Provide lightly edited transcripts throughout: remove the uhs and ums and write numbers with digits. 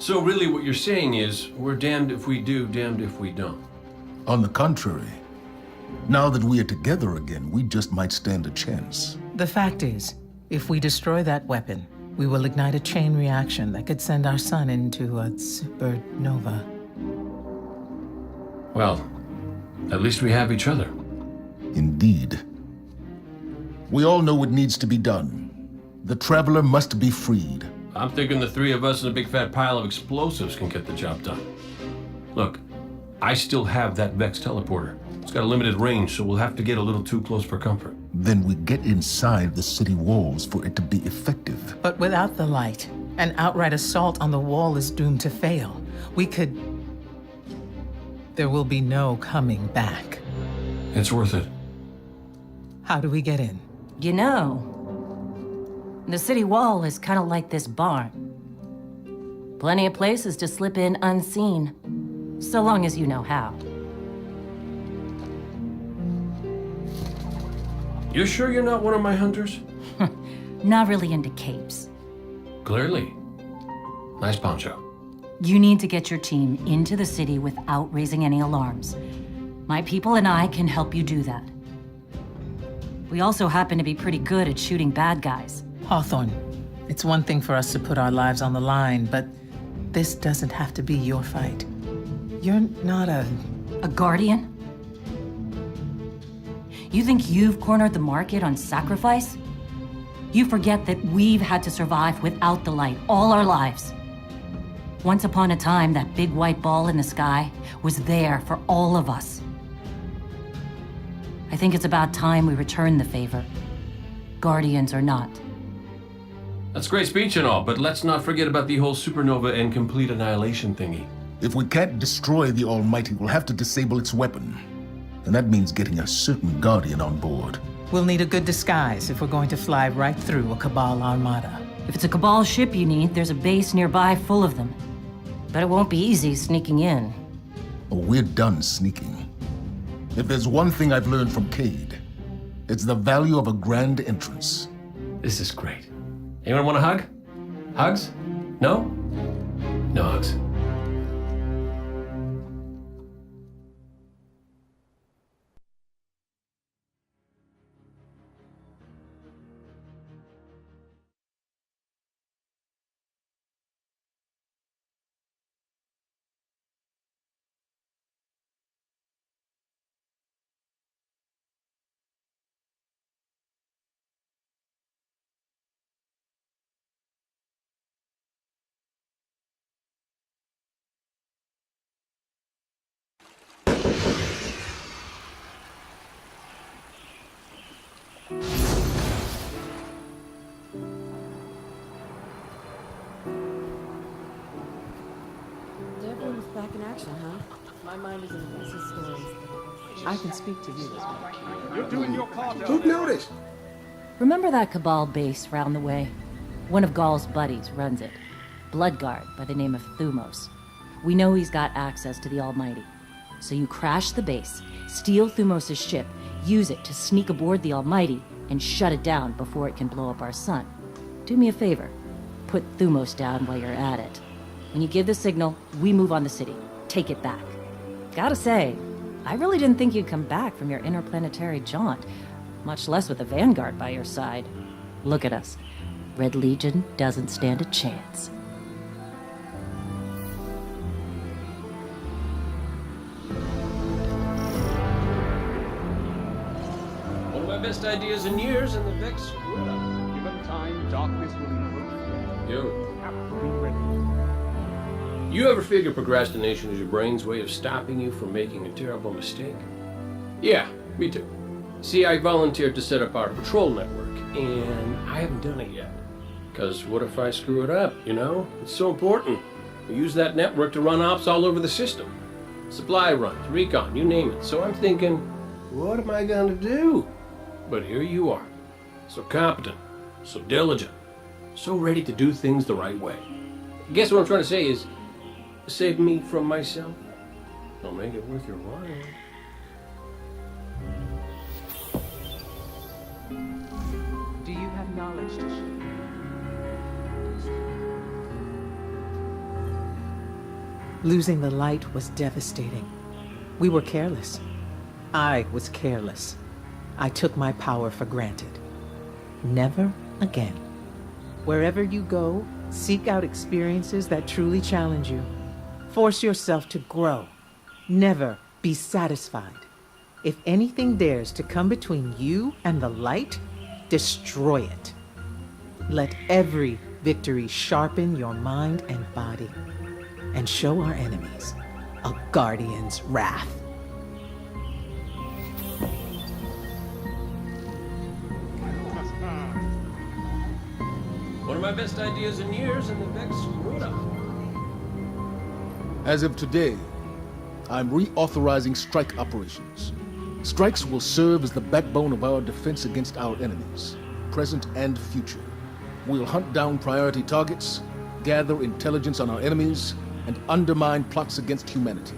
So really what you're saying is, we're damned if we do, damned if we don't. On the contrary, now that we are together again, we just might stand a chance. The fact is, if we destroy that weapon, we will ignite a chain reaction that could send our sun into a supernova. Well, at least we have each other. Indeed. We all know what needs to be done. The Traveler must be freed. I'm thinking the three of us and a big fat pile of explosives can get the job done. Look, I still have that Vex teleporter. It's got a limited range, so we'll have to get a little too close for comfort. Then we get inside the city walls for it to be effective. But without the light, an outright assault on the wall is doomed to fail. There will be no coming back. It's worth it. How do we get in? You know, the city wall is kind of like this barn. Plenty of places to slip in unseen, so long as you know how. You sure you're not one of my hunters? Not really into capes. Clearly. Nice poncho. You need to get your team into the city without raising any alarms. My people and I can help you do that. We also happen to be pretty good at shooting bad guys. Hawthorne, it's one thing for us to put our lives on the line, but this doesn't have to be your fight. You're not a guardian? You think you've cornered the market on sacrifice? You forget that we've had to survive without the light all our lives. Once upon a time, that big white ball in the sky was there for all of us. I think it's about time we return the favor, guardians or not. That's great speech and all, but let's not forget about the whole supernova and complete annihilation thingy. If we can't destroy the Almighty, we'll have to disable its weapon. And that means getting a certain Guardian on board. We'll need a good disguise if we're going to fly right through a Cabal armada. If it's a Cabal ship you need, there's a base nearby full of them. But it won't be easy sneaking in. Oh, we're done sneaking. If there's one thing I've learned from Cade, it's the value of a grand entrance. This is great. Anyone want a hug? Hugs? No? No hugs. Everyone's back in action, huh? My mind is in a piece of stories. I can speak to you as well. You're doing your part. Who'd notice? Remember that Cabal base round the way? One of Gaul's buddies runs it. Bloodguard by the name of Thumos. We know he's got access to the Almighty. So you crash the base, steal Thumos' ship, use it to sneak aboard the Almighty, and shut it down before it can blow up our sun. Do me a favor. Put Thumos down while you're at it. When you give the signal, we move on the city. Take it back. Gotta say, I really didn't think you'd come back from your interplanetary jaunt, much less with a Vanguard by your side. Look at us. Red Legion doesn't stand a chance. One of my best ideas in years, and the Vex screwed up. Given time, darkness will encroach. You. Have to be ready. You ever figure procrastination is your brain's way of stopping you from making a terrible mistake? Yeah, me too. See, I volunteered to set up our patrol network, and I haven't done it yet. Because what if I screw it up, you know? It's so important. We use that network to run ops all over the system. Supply runs, recon, you name it. So I'm thinking, what am I gonna do? But here you are. So competent, so diligent, so ready to do things the right way. I guess what I'm trying to say is, save me from myself. I'll make it worth your while. Do you have knowledge to share? Losing the light was devastating. We were careless. I was careless. I took my power for granted. Never again. Wherever you go, seek out experiences that truly challenge you. Force yourself to grow. Never be satisfied. If anything dares to come between you and the light, destroy it. Let every victory sharpen your mind and body, and show our enemies a guardian's wrath. One of my best ideas in years, and the Vex screwed up. As of today, I'm reauthorizing strike operations. Strikes will serve as the backbone of our defense against our enemies, present and future. We'll hunt down priority targets, gather intelligence on our enemies, and undermine plots against humanity.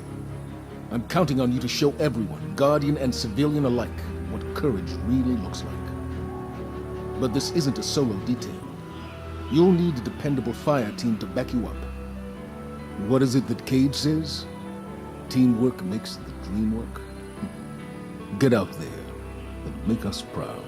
I'm counting on you to show everyone, Guardian and civilian alike, what courage really looks like. But this isn't a solo detail. You'll need a dependable fire team to back you up. What is it that Cade says? Teamwork makes the dream work. Get out there and make us proud.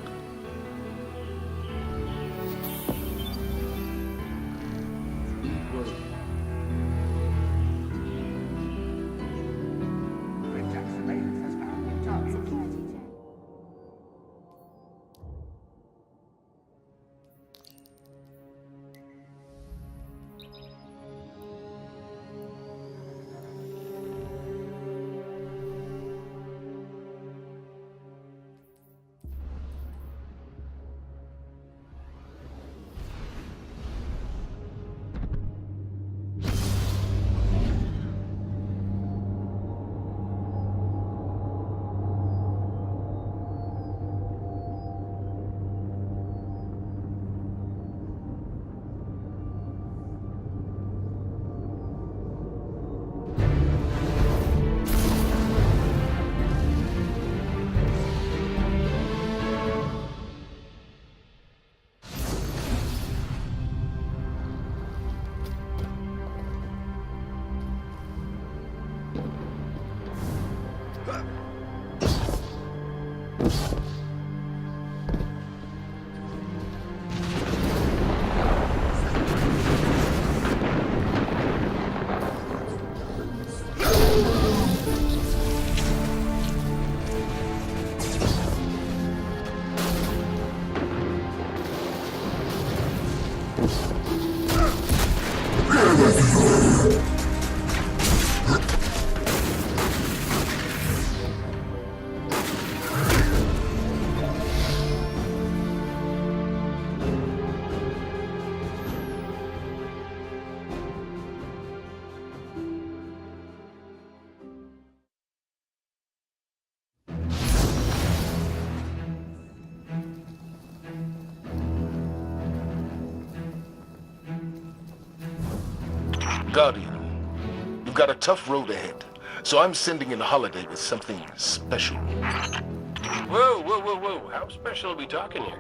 Guardian, you've got a tough road ahead, so I'm sending in Holiday with something special. Whoa, whoa, whoa, whoa. How special are we talking here?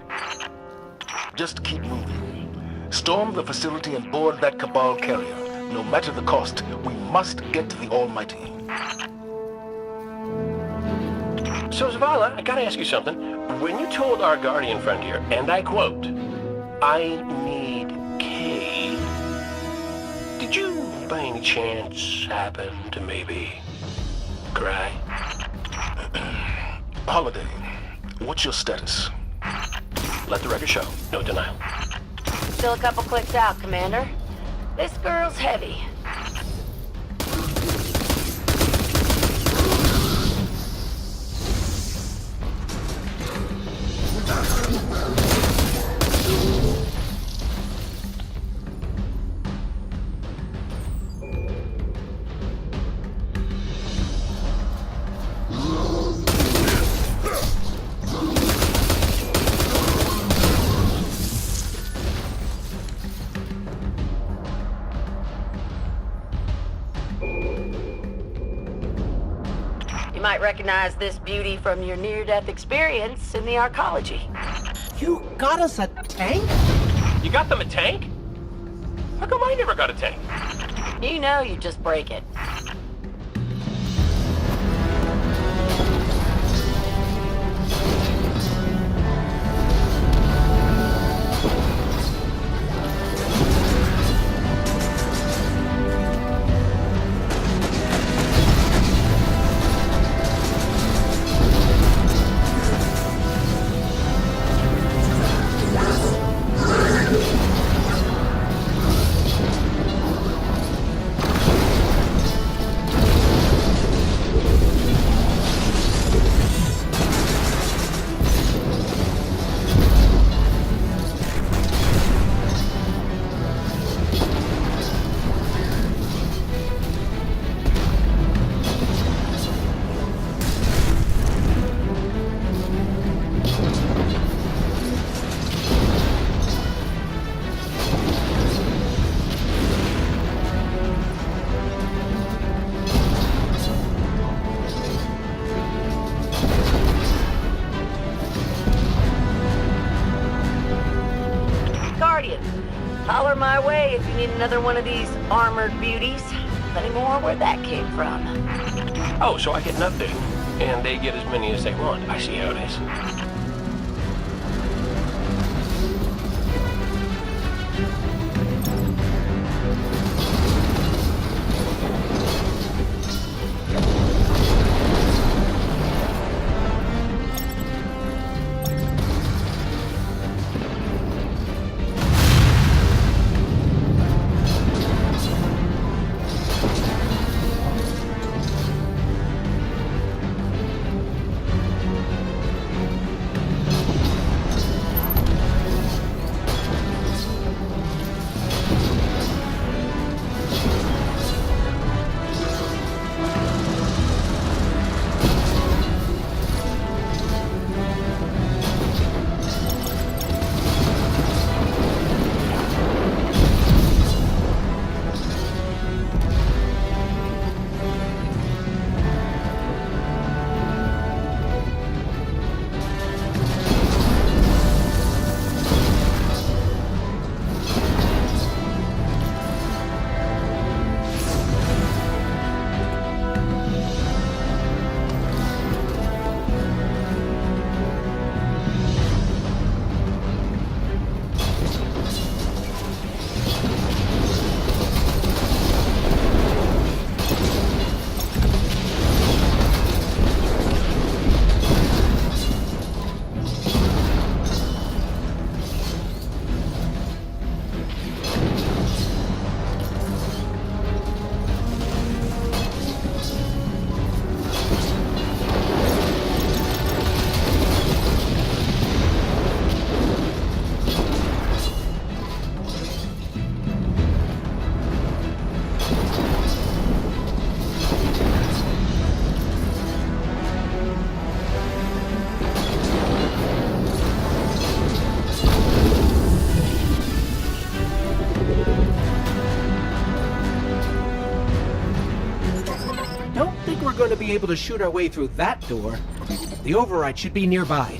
Just keep moving. Storm the facility and board that Cabal carrier. No matter the cost, we must get to the Almighty. So, Zavala, I gotta ask you something. When you told our Guardian friend here, and I quote, "I need Cade," did you, by any chance, happen to maybe cry? Holiday, what's your status? Let the record show. No denial. Still a couple clicks out, Commander. This girl's heavy. You might recognize this beauty from your near-death experience in the arcology. You got us a tank? You got them a tank? How come I never got a tank? You know you just break it. Holler my way if you need another one of these armored beauties. Plenty more where that came from. Oh, so I get nothing, and they get as many as they want. I see how it is. Going to be able to shoot our way through that door. The override should be nearby.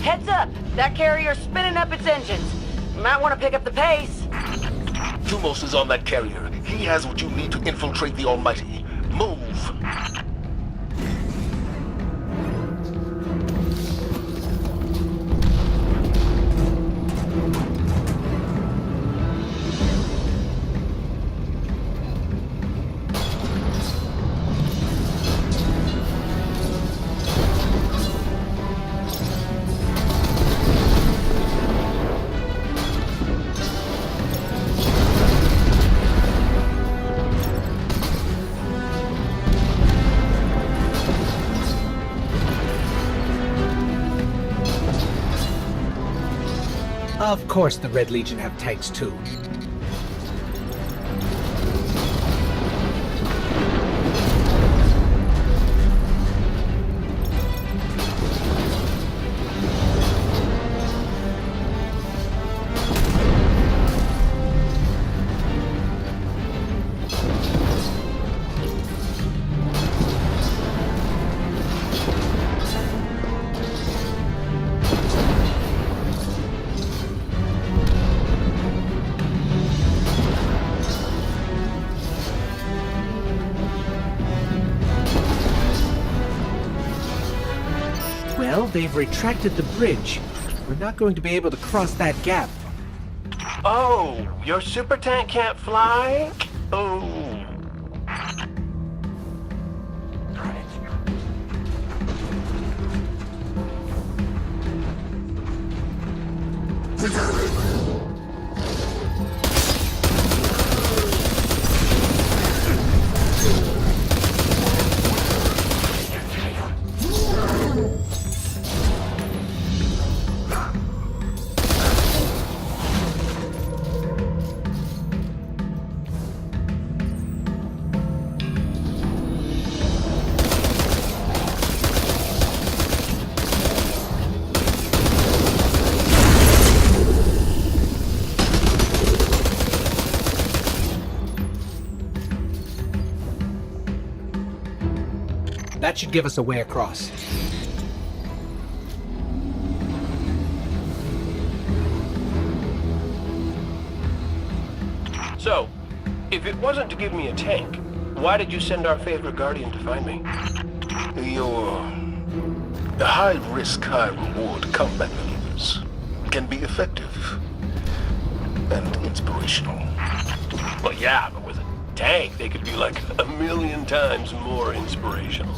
Heads up! That carrier's spinning up its engines. You might want to pick up the pace. Thumos is on that carrier. He has what you need to infiltrate the Almighty. Move! Of course the Red Legion have tanks too. Well, they've retracted the bridge. We're not going to be able to cross that gap. Oh, your super tank can't fly? Oh. That should give us a way across. So, if it wasn't to give me a tank, why did you send our favorite Guardian to find me? Your high-risk, high-reward combat maneuvers can be effective and inspirational. Well, yeah, but with a tank, they could be like 1,000,000 times more inspirational.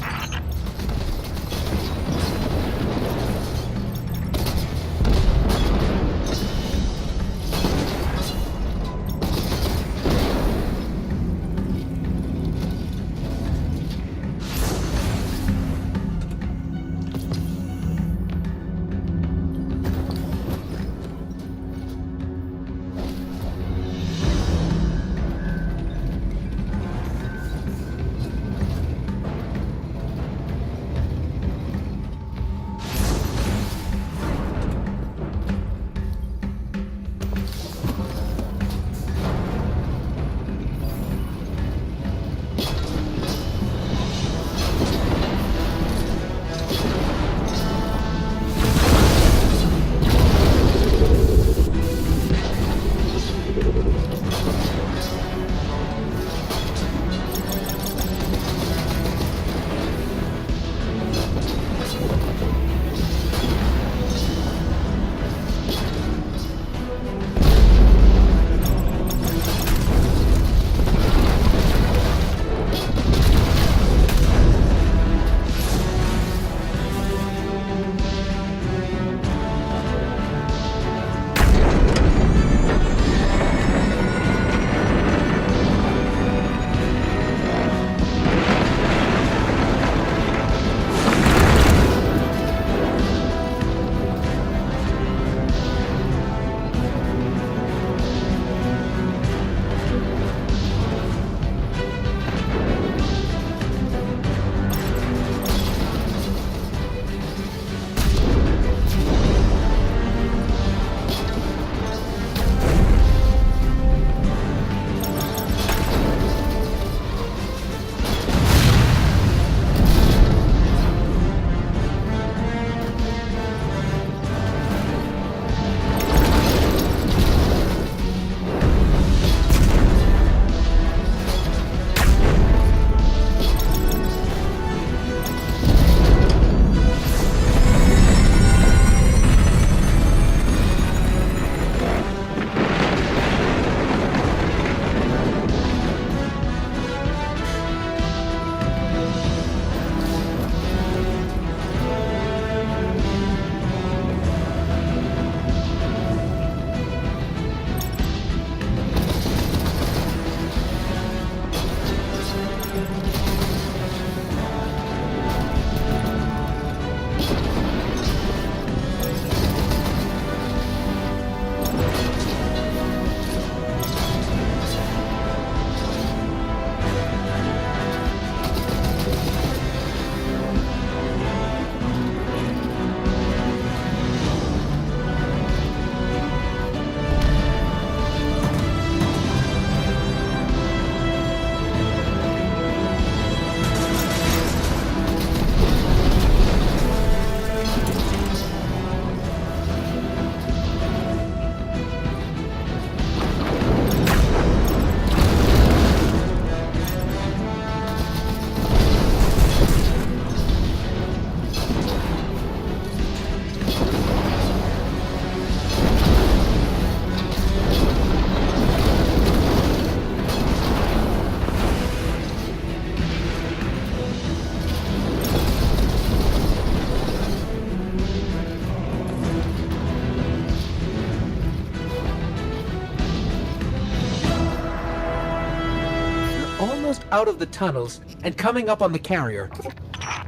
out of the tunnels and coming up on the carrier.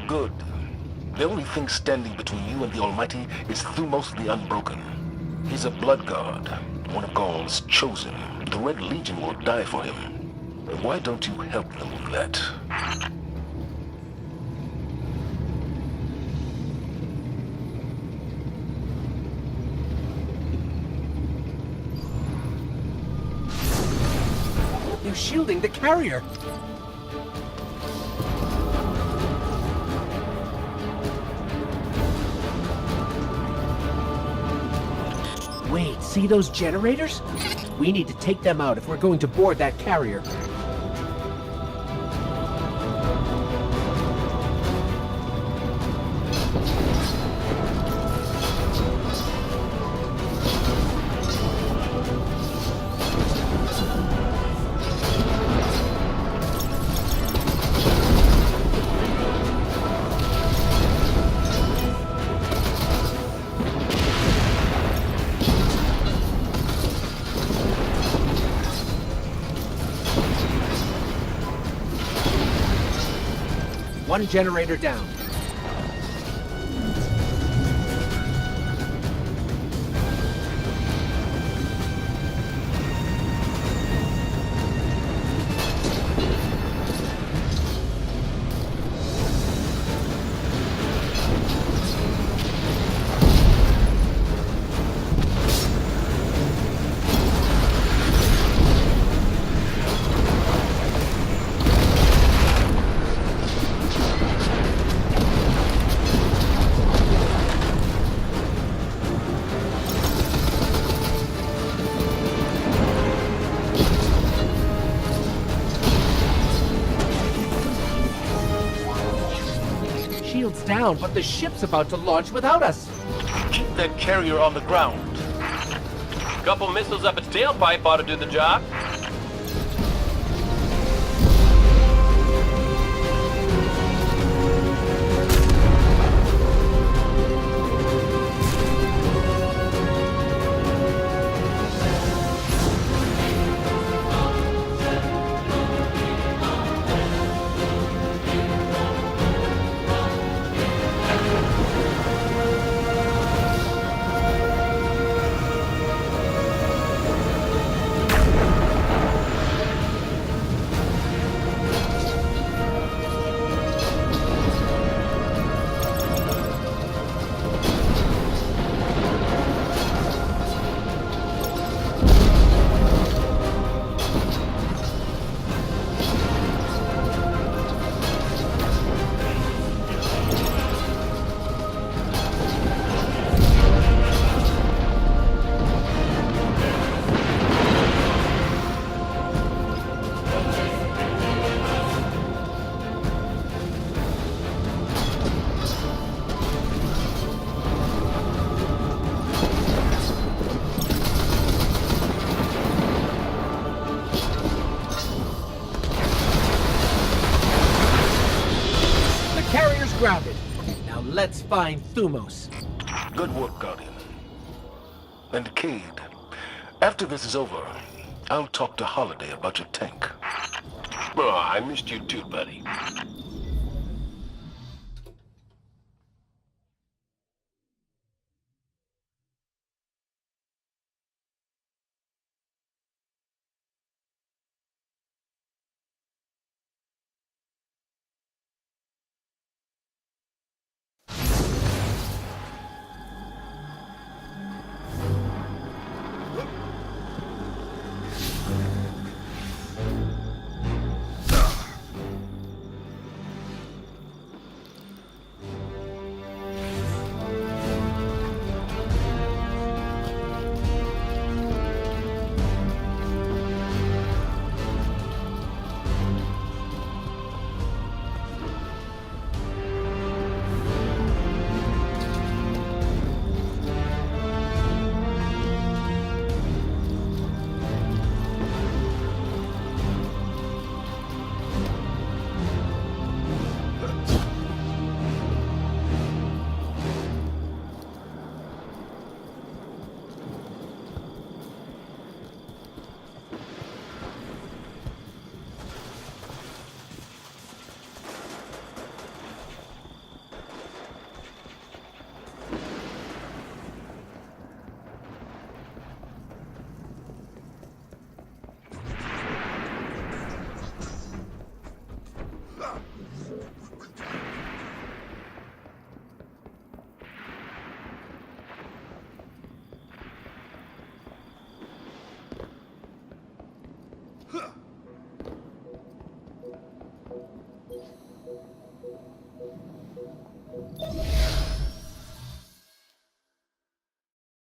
Good. The only thing standing between you and the Almighty is Thumos the Unbroken. He's a blood god, one of Gaul's chosen. The Red Legion will die for him. Why don't you help them with that? They're shielding the carrier. Wait, see those generators? We need to take them out if we're going to board that carrier. One generator down. Shield's down, but the ship's about to launch without us. Keep that carrier on the ground. Couple missiles up its tailpipe ought to do the job. Grounded. Now let's find Thumos. Good work, Guardian. And Cade, after this is over, I'll talk to Holiday about your tank. Oh, I missed you too, buddy.